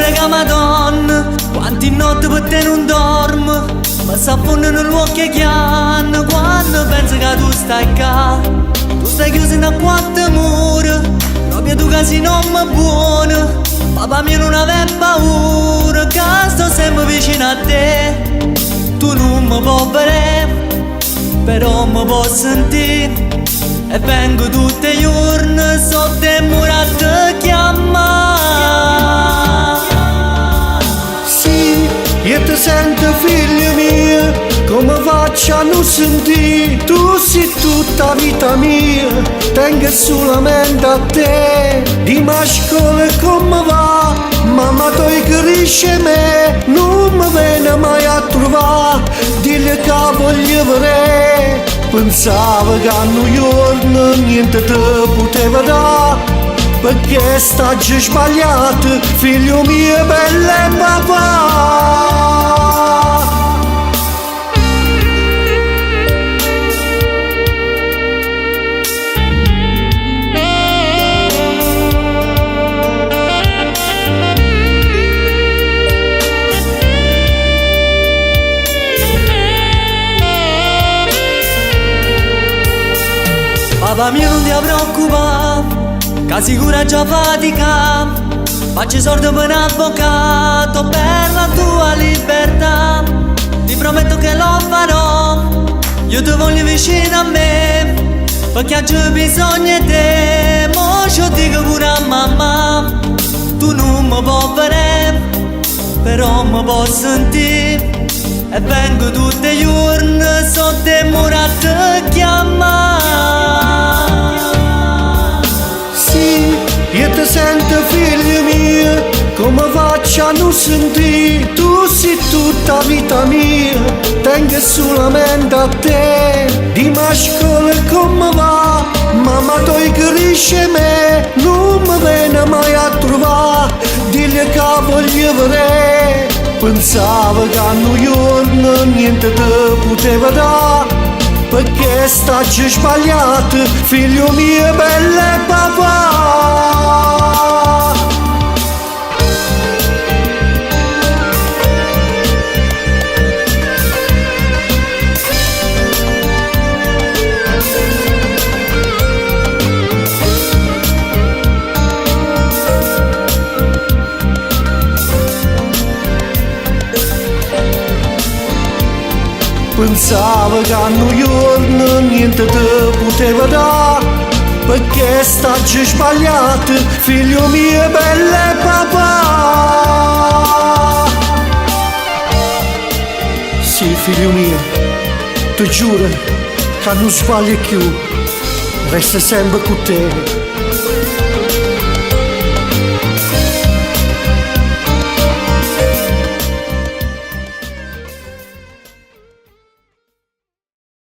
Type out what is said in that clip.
pure che madonna, quanti notti per te non dormo, ma s'affondono l'occhio che hanno quando penso che tu stai qua. Tu stai chiuso in quattro mura, proprio tu che sei nome buono. Papà mio non aveva paura, che sto sempre vicino a te. Tu non mi puoi vedere, però mi puoi sentire. E vengo tutti i giorni sotto il muro a te chiamare. Sì, io ti sento figlio mio, come faccio a non sentire? Tu sei tutta vita mia, tengo solamente a te. Dimmi a scuola come va, mamma tu cresce me, non mi viene mai a trovare, dille che voglio vedere. Pensavo che a New York niente ti poteva dare, perché stai sbagliato, figlio mio belle papà. Papà mio non ti preoccupare, che sicura già fatica. Faccio soldi per un avvocato per la tua libertà. Ti prometto che lo farò, io ti voglio vicino a me, perché ho bisogno di te. Mo ci dico pure a mamma, tu non mi puoi vedere, però mi puoi sentire. E vengo tutti i giorni sotto il muro a te chiamare. Sì, io ti sento figlio mio, come faccio a non sentire? Tu sei tutta vita mia, tengo solamente a te. Dimmi a scuola come va, mamma tu cresce me, non mi viene mai a trovare, dille che voglio vedere. Pensavo che a New York niente ti poteva dare, perché stai sbagliato, figlio mio belle papà. Pensavo che a New York niente ti poteva dare, perché stai sbagliato, figlio mio belle papà. Sì, figlio mio, ti giuro che non sbaglio più, resta sempre con te.